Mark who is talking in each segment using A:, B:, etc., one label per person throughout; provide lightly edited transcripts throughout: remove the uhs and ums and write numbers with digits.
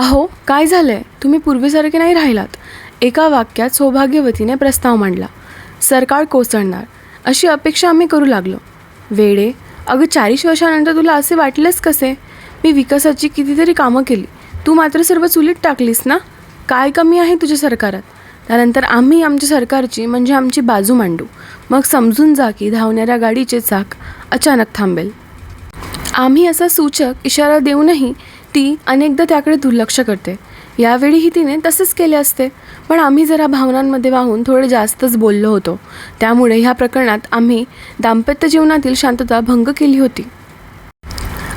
A: अहो, काय झालंय? तुम्ही पूर्वीसारखे नाही राहिलात. एका वाक्यात सौभाग्यवतीने प्रस्ताव मांडला. सरकार कोसळणार अशी अपेक्षा आम्ही करू लागलो. वेडे, अगं 40 वर्षानंतर तुला असे वाटलेच कसे? मी विकासाची कितीतरी कामं केली, तू मात्र सर्व चुलीत टाकलीस ना. काय कमी आहे तुझ्या सरकारात? त्यानंतर आम्ही आमच्या सरकारची म्हणजे आमची बाजू मांडू. मग समजून जा की धावणाऱ्या गाडीचे चाक अचानक थांबेल. आम्ही असा सूचक इशारा देऊनही ती अनेकदा त्याकडे दुर्लक्ष करते. यावेळीही तिने तसेच केले असते, पण आम्ही जरा भावनांमध्ये वाहून थोडे जास्तच बोललो होतो. त्यामुळे ह्या प्रकरणात आम्ही दाम्पत्य जीवनातील शांतता भंग केली होती.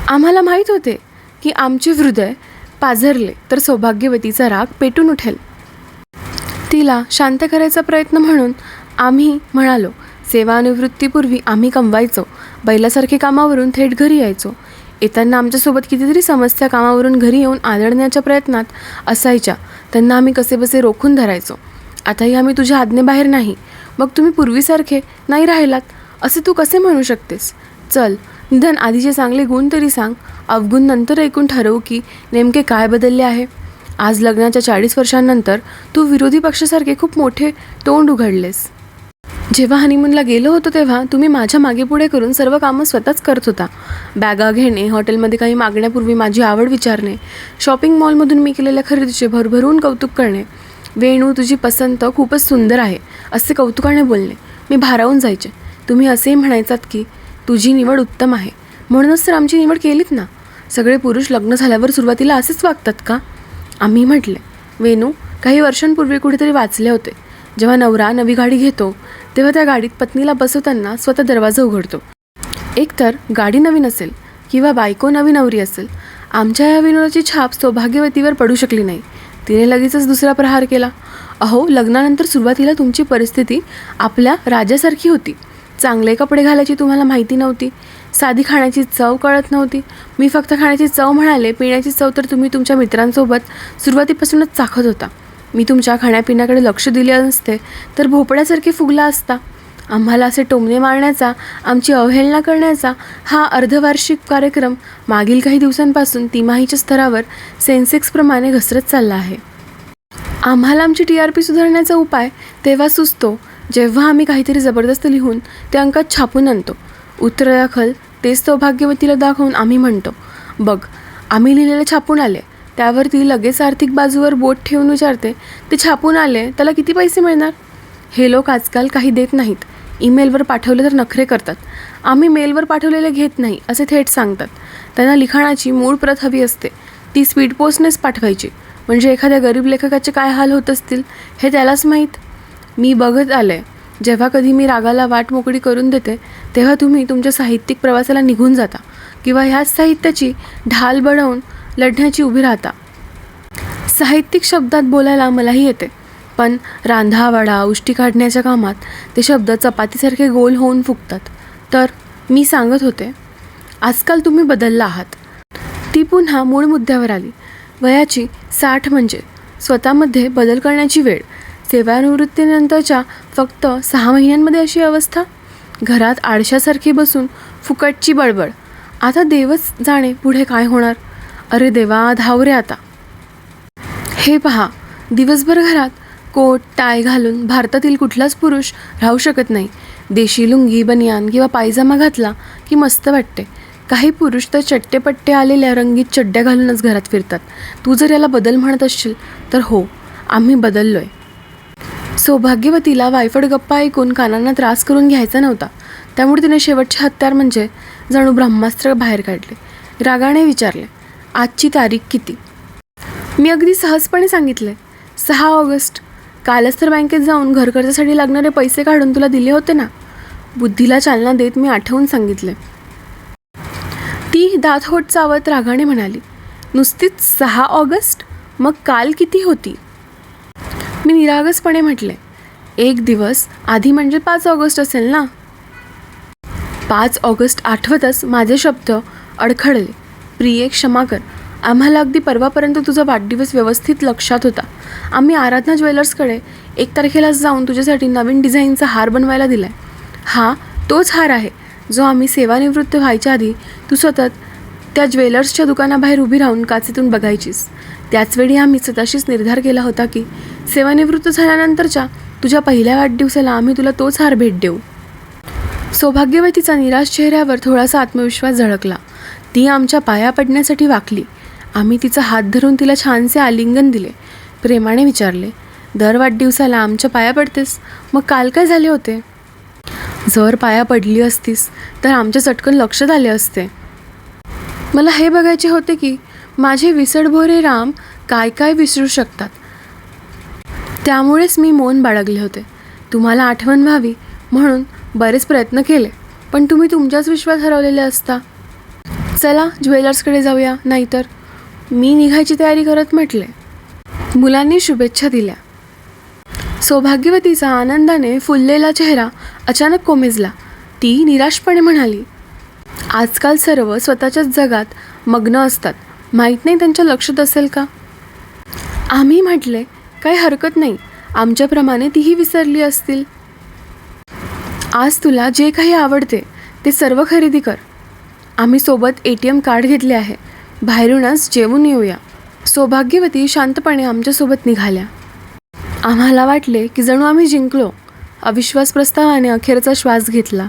A: आम्हाला माहीत होते की आमचे हृदय पाझरले तर सौभाग्यवतीचा राग पेटून उठेल. तिला शांत करायचा प्रयत्न म्हणून आम्ही म्हणालो, सेवानिवृत्तीपूर्वी आम्ही कमवायचो, बैलासारखे कामावरून थेट घरी यायचो. येताना आमच्यासोबत कितीतरी समस्या कामावरून घरी येऊन आदळण्याच्या प्रयत्नात असायच्या. त्यांना आम्ही कसेबसे रोखून धरायचो. आताही आम्ही तुझ्या आज्ञेबाहेर नाही. मग तुम्ही पूर्वीसारखे नाही राहिलात असे तू कसे म्हणू शकतेस? चल, निदान आधीचे चांगले गुण तरी सांग. अवगुण नंतर ऐकून ठरवू की नेमके काय बदलले आहे. आज लग्नाच्या 40 वर्षांनंतर तू विरोधी पक्षासारखे खूप मोठे तोंड उघडलेस. जेव्हा हनीमूनला गेलो होतो तेव्हा तुम्ही माझ्या मागे पुढे करून सर्व कामं स्वतःच करत होता. बॅगा घेणे, हॉटेलमध्ये काही मागण्यापूर्वी माझी आवड विचारणे, शॉपिंग मॉलमधून मी केलेल्या खरेदीचे भरभरून कौतुक करणे. वेणू, तुझी पसंत खूपच सुंदर आहे असे कौतुकाने बोलणे. मी भारावून जायचे. तुम्ही असेही म्हणायचात की तुझी निवड उत्तम आहे, म्हणूनच तर आमची निवड केलीत ना. सगळे पुरुष लग्न झाल्यावर सुरुवातीला असेच वागतात का? आम्ही म्हटले, वेणू, काही वर्षांपूर्वी कुठेतरी वाचले होते, जेव्हा नवरा नवी गाडी घेतो तेव्हा त्या गाडीत पत्नीला बसवताना स्वतः दरवाजा उघडतो. एकतर गाडी नवीन असेल किंवा बायको नवी नवरी असेल. आमच्या या विनोदाची छाप सौभाग्यवतीवर पडू शकली नाही. तिने लगेचच दुसरा प्रहार केला. अहो, लग्नानंतर सुरुवातीला तुमची परिस्थिती आपल्या राजासारखी होती. चांगले कपडे घालायची तुम्हाला माहिती नव्हती. साधी खाण्याची चव कळत नव्हती. मी फक्त खाण्याची चव म्हणाले, पिण्याची चव तर तुम्ही तुमच्या मित्रांसोबत सुरुवातीपासूनच चाखत होता. मी तुमच्या खाण्यापिण्याकडे लक्ष दिले नसते तर भोपळ्यासारखे फुगला असता. आम्हाला असे टोमणे मारण्याचा, आमची अवहेलना करण्याचा हा अर्धवार्षिक कार्यक्रम मागील काही दिवसांपासून तिमाहीच्या स्तरावर सेन्सेक्सप्रमाणे घसरत चालला आहे. आम्हाला आमची TRP सुधारण्याचा उपाय तेव्हा सुचतो जेव्हा आम्ही काहीतरी जबरदस्त लिहून ते अंकात छापून आणतो. उत्तरादाखल तेच सौभाग्यवतीला दाखवून आम्ही म्हणतो, बघ, आम्ही लिहिलेले छापून आले. त्यावर ती लगेच आर्थिक बाजूवर बोट ठेवून विचारते, ते छापून आले त्याला किती पैसे मिळणार? हे लोक आजकाल काही देत नाहीत. ईमेलवर पाठवले तर नखरे करतात. आम्ही मेलवर पाठवलेले घेत नाही असे थेट सांगतात. त्यांना लिखाणाची मूळ प्रत हवी असते, ती स्पीड पोस्टनेच पाठवायची. म्हणजे एखाद्या गरीब लेखकाचे काय हाल होत असतील हे त्यालाच माहीत. मी बघत आले, जेव्हा कधी मी रागाला वाट मोकळी करून देते तेव्हा तुम्ही तुमच्या साहित्यिक प्रवासाला निघून जाता किंवा ह्याच साहित्याची ढाल बडवून लढण्याची उभी राहता. साहित्यिक शब्दात बोलायला मलाही येते, पण रांधावाडा उष्टी काढण्याच्या कामात ते शब्द चपातीसारखे गोल होऊन फुगतात. तर मी सांगत होते, आजकाल तुम्ही बदलला आहात. ती पुन्हा मूळ मुद्द्यावर आली. वयाची 60 म्हणजे स्वतःमध्ये बदल करण्याची वेळ. सेवानिवृत्तीनंतरच्या फक्त 6 महिन्यांमध्ये अशी अवस्था. घरात आळशासारखी बसून फुकटची बडबड. आता देवच जाणे पुढे काय होणार. अरे देवा, धाव रे आता. हे पहा, दिवसभर घरात कोट टाय घालून भारतातील कुठलाच पुरुष राहू शकत नाही. देशी लुंगी, बनियान किंवा पायजामा घातला की मस्त वाटते. काही पुरुष तर चट्टेपट्टे आलेल्या रंगीत चड्ड्या घालूनच घरात फिरतात. तू जर याला बदल म्हणत असशील तर हो, आम्ही बदललोय. सौभाग्यवतीला वायफट गप्पा ऐकून कानांना त्रास करून घ्यायचा नव्हता. त्यामुळे तिने शेवटचे हत्यार म्हणजे जणू ब्रह्मास्त्र बाहेर काढले. रागाने विचारले, आजची तारीख किती? मी अगदी सहजपणे सांगितले, 6 ऑगस्ट. कालच तर बँकेत जाऊन घर कर्जासाठी लागणारे पैसे काढून तुला दिले होते ना. बुद्धीला चालना देत मी आठवून सांगितले. ती दात होट चावत रागाने म्हणाली, नुसतीच 6 ऑगस्ट? मग काल किती होती? मी निरागसपणे म्हटले, 1 दिवस आधी म्हणजे 5 ऑगस्ट असेल ना. 5 ऑगस्ट आठवतच माझे शब्द अडखळले. प्रिये, क्षमा कर. आम्हाला अगदी परवापर्यंत तुझा वाढदिवस व्यवस्थित लक्षात होता. आम्ही आराधना ज्वेलर्सकडे 1 तारखेलाच जाऊन तुझ्यासाठी नवीन डिझाईनचा हार बनवायला दिला आहे. हा तोच हार आहे जो आम्ही सेवानिवृत्त व्हायच्या आधी तू सतत त्या ज्वेलर्सच्या दुकानाबाहेर उभी राहून काचेतून बघायचीस. त्याचवेळी आम्ही स्वतःशीच निर्धार केला होता की सेवानिवृत्त झाल्यानंतरच्या तुझ्या पहिल्या वाढदिवसाला आम्ही तुला तोच हार भेट देऊ. सौभाग्यवतीचा निराश चेहऱ्यावर थोडासा आत्मविश्वास झळकला. ती आमच्या पाया पडण्यासाठी वाकली. आम्ही तिचा हात धरून तिला छानसे आलिंगन दिले. प्रेमाने विचारले, दर वाढदिवसाला आमच्या पाया पडतेस, मग काल काय झाले होते? जर पाया पडली असतीस तर आमच्या चटकन लक्षात आले असते. मला हे बघायचे होते की माझे विसरभोरे राम काय काय विसरू शकतात. त्यामुळेच मी मौन बाळगले होते. तुम्हाला आठवण व्हावी म्हणून बरेच प्रयत्न केले, पण तुम्ही तुमच्याच विश्वास हरवलेले असता. चला ज्वेलर्सकडे जाऊया, नाहीतर. मी निघायची तयारी करत म्हटले. मुलांनी शुभेच्छा दिल्या. सौभाग्यवतीचा आनंदाने फुललेला चेहरा अचानक कोमेजला. ती निराशपणे म्हणाली, आजकाल सर्व स्वतःच्याच जगात मग्न असतात. माहीत नाही त्यांच्या लक्षात असेल का? आम्ही म्हटले, काही हरकत नाही, आमच्याप्रमाणे तीही विसरली असतील. आज तुला जे काही आवडते ते सर्व खरेदी कर. आम्ही सोबत ATM कार्ड घेतले आहे. बाहेरूनच जेवून येऊया. सौभाग्यवती शांतपणे आमच्यासोबत निघाल्या. आम्हाला वाटले की जणू आम्ही जिंकलो. अविश्वास प्रस्तावाने अखेरचा श्वास घेतला.